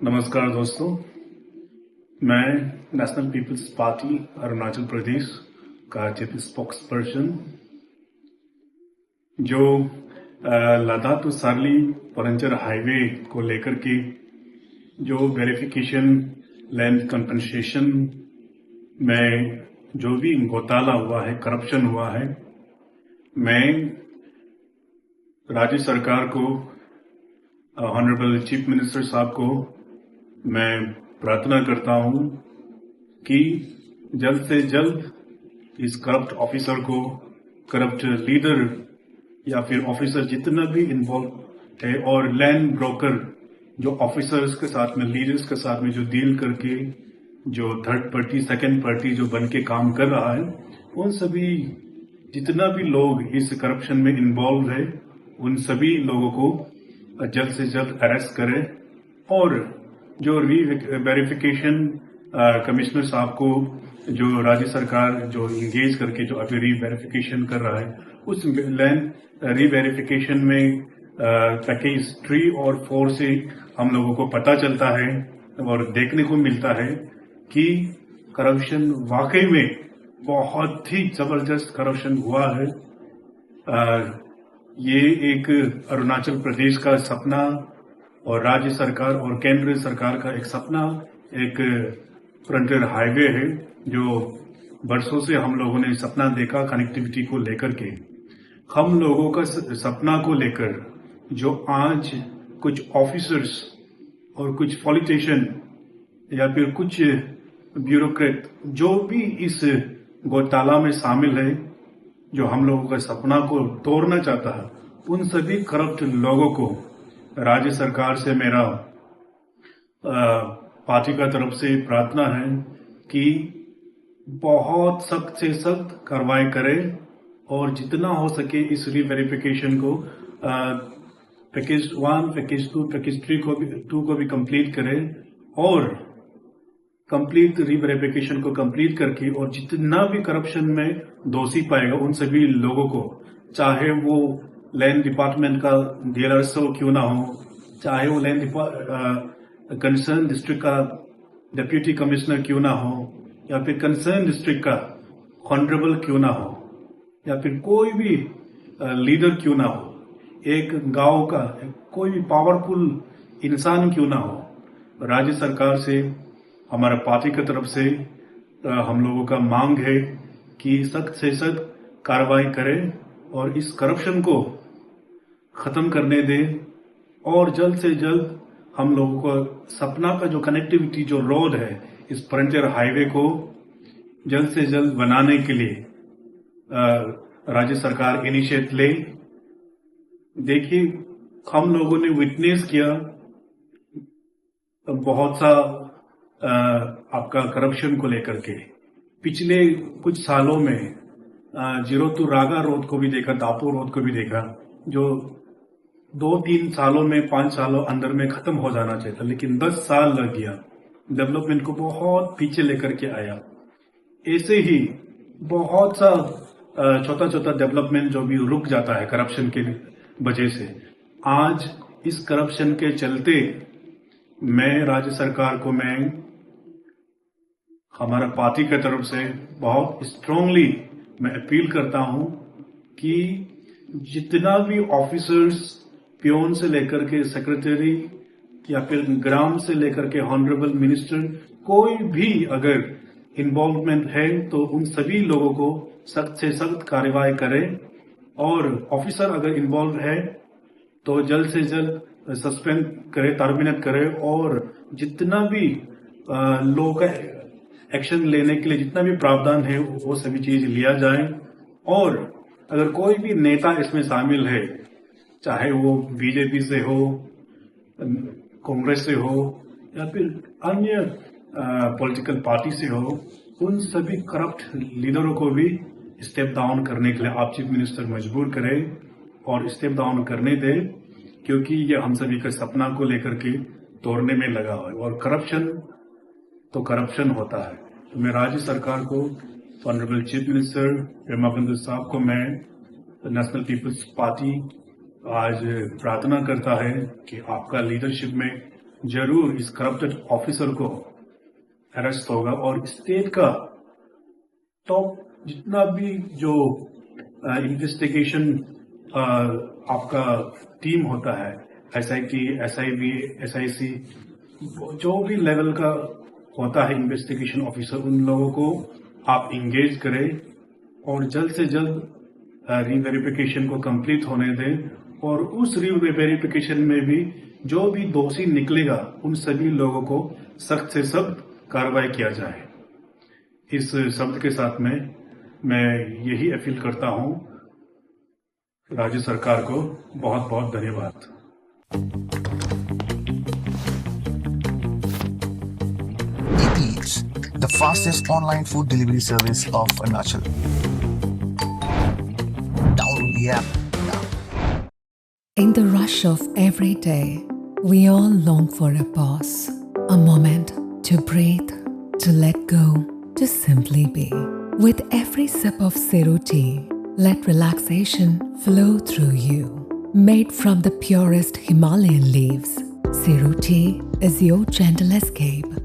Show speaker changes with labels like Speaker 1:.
Speaker 1: नमस्कार दोस्तों, मैं national peoples party Arunachal Pradesh का चीफ स्पोक्स पर्सन जो लद्दाख टू सार्ली परंचर हाईवे को लेकर के जो वेरिफिकेशन लैंड कंपनसेशन में जो भी घोटाला हुआ है, करप्शन हुआ है, मैं राज्य सरकार को, ऑनरेबल चीफ मिनिस्टर साहब को मैं प्रार्थना करता हूं कि जल्द से जल्द इस करप्ट ऑफिसर को, करप्ट लीडर या फिर ऑफिसर जितना भी इन्वॉल्व है और लैंड ब्रोकर जो ऑफिसर्स के साथ में, लीडर्स के साथ में जो डील करके जो थर्ड पार्टी, सेकंड पार्टी जो बन के काम कर रहा है, उन सभी जितना भी लोग इस करप्शन में इन्वॉल्व है, उन सभी लोगों को जल्द से जल्द अरेस्ट करें और जो वेरिफिकेशन कमिश्नर साहब को जो राज्य सरकार जो इंगेज करके जो अभी रीवेरिफिकेशन कर रहा है, उस लैंड रीवेरिफिकेशन में पैकेज 3 और 4 से हम लोगों को पता चलता है और देखने को मिलता है कि करप्शन वाकई में बहुत ही जबरदस्त करप्शन हुआ है। ये एक अरुणाचल प्रदेश का सपना और राज्य सरकार और केंद्र सरकार का एक सपना, एक फ्रंटियर हाईवे है जो बरसों से हम लोगों ने सपना देखा कनेक्टिविटी को लेकर के। हम लोगों का सपना को लेकर जो आज कुछ ऑफिसर्स और कुछ पॉलिटिशियन या फिर कुछ ब्यूरोक्रेट जो भी इस घोटाला में शामिल है, जो हम लोगों का सपना को तोड़ना चाहता है, उन सभी करप्ट लोगों को राज्य सरकार से मेरा पार्टी का तरफ से प्रार्थना है कि बहुत सख्त से सख्त कार्रवाई करें और जितना हो सके इस रीवेरिफिकेशन को पैकेज 1, पैकेज 2, पैकेज 3 को भी कंप्लीट करें और कंप्लीट रीवेरिफिकेशन को कंप्लीट करके और जितना भी करप्शन में दोषी पाएगा उन सभी लोगों को, चाहे वो लैंड डिपार्टमेंट का डीलर्स क्यों ना हो, चाहे वो लैंड कंसर्न डिस्ट्रिक्ट का डिप्यूटी कमिश्नर क्यों ना हो, या फिर कंसर्न डिस्ट्रिक्ट का ऑनरेबल क्यों ना हो, या फिर कोई भी लीडर क्यों ना हो, एक गांव का कोई भी पावरफुल इंसान क्यों ना हो, राज्य सरकार से हमारा पार्टी की तरफ से हम लोगों का मांग है कि सख्त से सख्त कार्रवाई करें और इस करप्शन को खत्म करने दें और जल्द से जल्द हम लोगों को सपना का जो कनेक्टिविटी जो रोड है, इस फ्रंटियर हाईवे को जल्द से जल्द बनाने के लिए राज्य सरकार इनिशिएटिव ले। देखिए, हम लोगों ने विटनेस किया बहुत सा आपका करप्शन को लेकर के पिछले कुछ सालों में। जीरो टू रागा रोड को भी देखा, दापो रोड को भी देखा, जो 2-3 सालों में, 5 सालों अंदर में खत्म हो जाना चाहिए था, लेकिन 10 साल लग गया, डेवलपमेंट को बहुत पीछे लेकर के आया। ऐसे ही बहुत सा छोटा छोटा डेवलपमेंट जो भी रुक जाता है करप्शन के वजह से। आज इस करप्शन के चलते मैं राज्य सरकार को, मैं हमारा पार्टी की तरफ से बहुत स्ट्रांगली मैं अपील करता हूं कि जितना भी ऑफिसर्स, पियोन से लेकर के सेक्रेटरी या फिर ग्राम से लेकर के ऑनरेबल मिनिस्टर, कोई भी अगर इन्वॉल्वमेंट है तो उन सभी लोगों को सख्त से सख्त कार्रवाई करें और ऑफिसर अगर इन्वॉल्व है तो जल्द से जल्द सस्पेंड करे, टर्मिनेट करे और जितना भी लोग एक्शन लेने के लिए जितना भी प्रावधान है वो सभी चीज लिया जाए। और अगर कोई भी नेता इसमें शामिल है, चाहे वो बीजेपी से हो, कांग्रेस से हो या फिर अन्य पॉलिटिकल पार्टी से हो, उन सभी करप्ट लीडरों को भी स्टेप डाउन करने के लिए आप चीफ मिनिस्टर मजबूर करें और स्टेप डाउन करने दें, क्योंकि ये हम सभी के सपना को लेकर के तोड़ने में लगा हुआ है और करप्शन तो करप्शन होता है। तो मैं राज्य सरकार को, honourable chief minister Pema Khandu साहब को, मैं नेशनल पीपल्स पार्टी आज प्रार्थना करता है कि आपका लीडरशिप में जरूर इस करप्टेड ऑफिसर को अरेस्ट होगा और स्टेट का टॉप जितना भी जो इन्वेस्टिगेशन आपका टीम होता है, SIT, SIB, SIC, जो भी लेवल का होता है इन्वेस्टिगेशन ऑफिसर, उन लोगों को आप इंगेज करें और जल्द से जल्द रीवेरिफिकेशन को कंप्लीट होने दें और उस रीवेरिफिकेशन में भी जो भी दोषी निकलेगा उन सभी लोगों को सख्त से सख्त कार्रवाई किया जाए। इस शब्द के साथ में मैं यही अपील करता हूं राज्य सरकार को। बहुत बहुत धन्यवाद।
Speaker 2: Eats, the fastest online food delivery service of Arunachal. Download the app now.
Speaker 3: In the rush of every day, we all long for a pause, a moment to breathe, to let go, to simply be. With every sip of Ceru tea, let relaxation flow through you. Made from the purest Himalayan leaves, Ceru tea is your gentle escape.